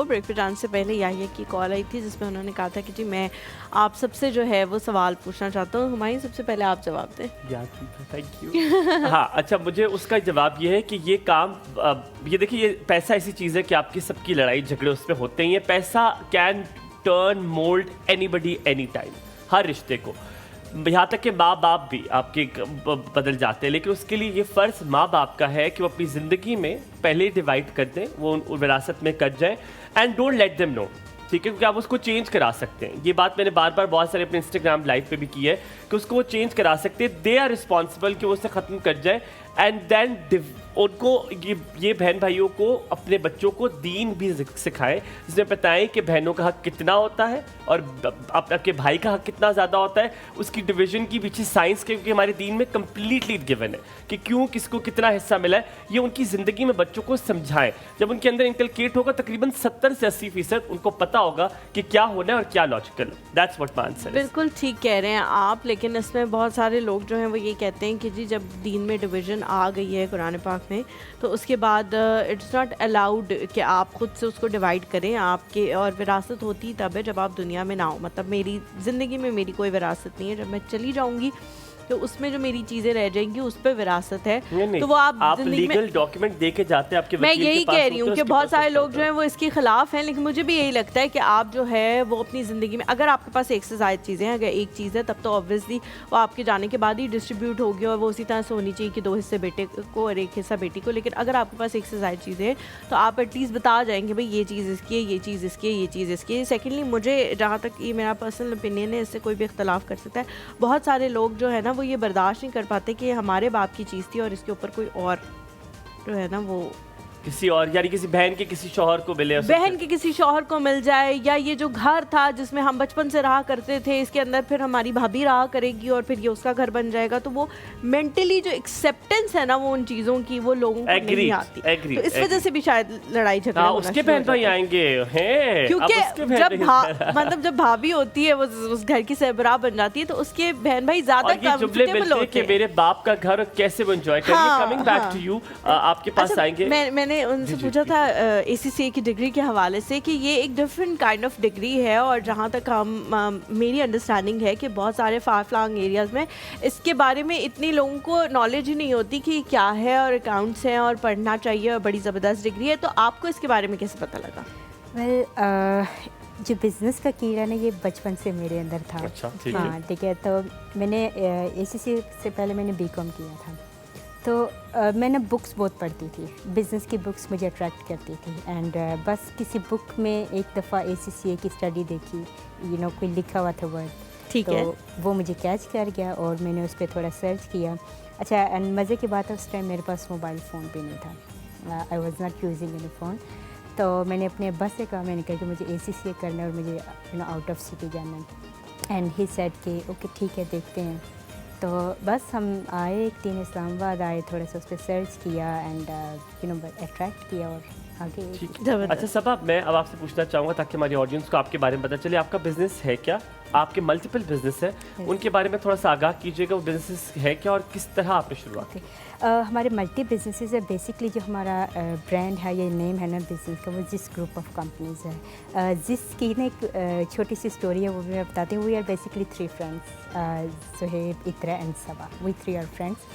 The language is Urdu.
بریک پہ جانے سے پہلے یحییٰ کی کال آئی تھی جس میں انہوں نے کہا تھا کہ جی میں آپ سب سے جو ہے وہ سوال پوچھنا چاہتا ہوں. ہمایوں سب سے پہلے آپ جواب دیں. Thank you. ہاں اچھا, مجھے اس کا جواب یہ ہے کہ یہ کام, یہ دیکھیے, یہ پیسہ ایسی چیز ہے کہ آپ کی سب کی لڑائی جھگڑے اس پہ ہوتے ہیں. یہ پیسہ can turn mould anybody any time, ہر رشتے کو, یہاں تک کہ ماں باپ بھی آپ کے بدل جاتے ہیں. لیکن اس کے لیے یہ فرض ماں باپ کا ہے کہ وہ اپنی زندگی میں پہلے ڈیوائڈ کر دیں, وہ وراثت میں کٹ جائیں, اینڈ ڈونٹ لیٹ دیم نو. ٹھیک ہے, کیونکہ آپ اس کو چینج کرا سکتے ہیں. یہ بات میں نے بار بار بہت سارے اپنے انسٹاگرام لائیو پہ بھی کی ہے کہ اس کو وہ چینج کرا سکتے ہیں. دے آر رسپانسبل کہ وہ اسے ختم کر جائے. اینڈ دین ان کو یہ بہن بھائیوں کو اپنے بچوں کو دین بھی سکھائیں, جس میں بتائیں کہ بہنوں کا حق کتنا ہوتا ہے اور آپ کے بھائی کا حق کتنا زیادہ ہوتا ہے. اس کی ڈویژن کی پیچھے سائنس کے, کیونکہ ہمارے دین میں کمپلیٹلی گیون ہے کہ کیوں کس کو کتنا حصہ ملا ہے. یہ ان کی زندگی میں بچوں کو سمجھائیں. جب ان کے اندر انکلکیٹ ہوگا تقریباً 70 سے 80% ان کو پتا ہوگا کہ کیا ہونا ہے اور کیا logical. That's what my answer. بالکل ٹھیک کہہ رہے ہیں آپ, لیکن اس میں بہت سارے لوگ جو ہیں وہ یہ کہتے ہیں کہ جی جب دین میں ڈویژن آ گئی ہے قرآن پاک میں, تو اس کے بعد اٹس ناٹ الاؤڈ کہ آپ خود سے اس کو ڈیوائڈ کریں. آپ کے اور وراثت ہوتی تب ہے جب آپ دنیا میں نہ ہو. مطلب میری زندگی میں میری کوئی وراثت نہیں ہے, جب میں چلی جاؤں گی تو اس میں جو میری چیزیں رہ جائیں گی اس پہ وراثت ہے. تو وہ آپ لیگل ڈاکیومنٹ دے کے جاتے ہیں آپ کے میں یہی کہہ رہی ہوں کہ بہت سارے لوگ جو ہیں وہ اس کے خلاف ہیں, لیکن مجھے بھی یہی لگتا ہے کہ آپ جو ہے وہ اپنی زندگی میں, اگر آپ کے پاس ایک سے زائد چیزیں ہیں, اگر ایک چیز ہے تب تو آبویسلی وہ آپ کے جانے کے بعد ہی ڈسٹریبیوٹ ہوگی اور وہ اسی طرح سے ہونی چاہیے کہ 2 حصے بیٹے کو اور 1 حصہ بیٹی کو. لیکن اگر آپ کے پاس ایک سے زائد چیزیں ہیں تو آپ ایٹ لیسٹ بتا جائیں گے بھائی یہ چیز اس کی ہے, یہ چیز اس کی ہے, یہ چیز اس کی ہے. سیکنڈلی مجھے جہاں تک یہ میرا پرسنل اوپینین ہے, اس سے کوئی بھی اختلاف کر سکتا ہے. بہت سارے لوگ جو ہے نا وہ یہ برداشت نہیں کر پاتے کہ ہمارے باپ کی چیز تھی اور اس کے اوپر کوئی اور جو ہے نا وہ کسی اور, یعنی کسی بہن کے کسی شوہر کو ملے, بہن کے کسی شوہر کو مل جائے, یا یہ جو گھر تھا جس میں ہم بچپن سے رہا کرتے تھے اس کے اندر پھر ہماری بھابھی رہا کرے گی اور پھر یہ اس کا گھر بن جائے گا. تو وہ مینٹلی جو ایکسیپٹنس ہے نا وہ ان چیزوں کی وہ لوگوں کو نہیں آتی. تو اس وجہ سے بھی شاید لڑائی جھگڑے اس کے بہن بھائی آئیں گے, کیونکہ مطلب جب بھابھی ہوتی ہے وہ اس گھر کی سربراہ بن جاتی ہے تو اس کے بہن بھائی زیادہ کمفرٹیبل ہوتے ہیں کہ میرے باپ کا گھر کیسے وہ انجوائے کریں گے. کمنگ بیک ٹو یو, آپ کے پاس آئیں گے. میں نے ان سے پوچھا تھا اے سی سی اے کی ڈگری کے حوالے سے کہ یہ ایک ڈفرینٹ کائنڈ آف ڈگری ہے, اور جہاں تک میری انڈرسٹینڈنگ ہے کہ بہت سارے فار فلانگ ایریاز میں اس کے بارے میں اتنی لوگوں کو نالج ہی نہیں ہوتی کہ کیا ہے, اور اکاؤنٹس ہیں اور پڑھنا چاہیے اور بڑی زبردست ڈگری ہے. تو آپ کو اس کے بارے میں کیسے پتہ لگا؟ جو بزنس کا کیڑا نا یہ بچپن سے میرے اندر تھا. ہاں ٹھیک ہے, تو میں نے اے سی سی سے پہلے میں نے بی کام کیا تھا. تو میں نے بکس بہت پڑھتی تھی, بزنس کی بکس مجھے اٹریکٹ کرتی تھی. اینڈ بس کسی بک میں ایک دفعہ اے سی سی اے کی اسٹڈی دیکھی, کوئی لکھا ہوا تھا ورڈ, ٹھیک ہے, تو وہ مجھے کیچ کر گیا اور میں نے اس پہ تھوڑا سرچ کیا. اچھا, اینڈ مزے کی بات ہے اس ٹائم میرے پاس موبائل فون بھی نہیں تھا, I was not using any phone. تو میں نے اپنے ابا سے کہا, میں نے کہا کہ مجھے اے سی سی اے کرنا ہے اور مجھے آؤٹ آف سٹی جانا ہے. اینڈ ہی سیڈ کہ اوکے ٹھیک ہے دیکھتے ہیں. تو بس ہم آئے, ایک دن اسلام آباد آئے, تھوڑا سا اس پہ سرچ کیا اینڈ اٹریکٹ کیا اور آگے. اچھا صبا, میں اب آپ سے پوچھنا چاہوں گا تاکہ ہماری آڈینس کو آپ کے بارے میں پتہ چلے. آپ کا بزنس ہے کیا؟ آپ کے ملٹیپل بزنس ہیں, ان کے بارے میں تھوڑا سا آگاہ کیجیے گا. وہ بزنس ہے کیا اور کس طرح آپ نے شروعات کی؟ ہمارے ملٹی بزنسز ہے. بیسکلی جو ہمارا برانڈ ہے, یہ نیم ہے نا بزنس کا, وہ جس گروپ آف کمپنیز ہے, جس کی نا ایک چھوٹی سی اسٹوری ہے وہ بھی میں بتاتی ہوں. We are basically 3 friends, Suhaib, Iqra and Saba. We 3 are friends.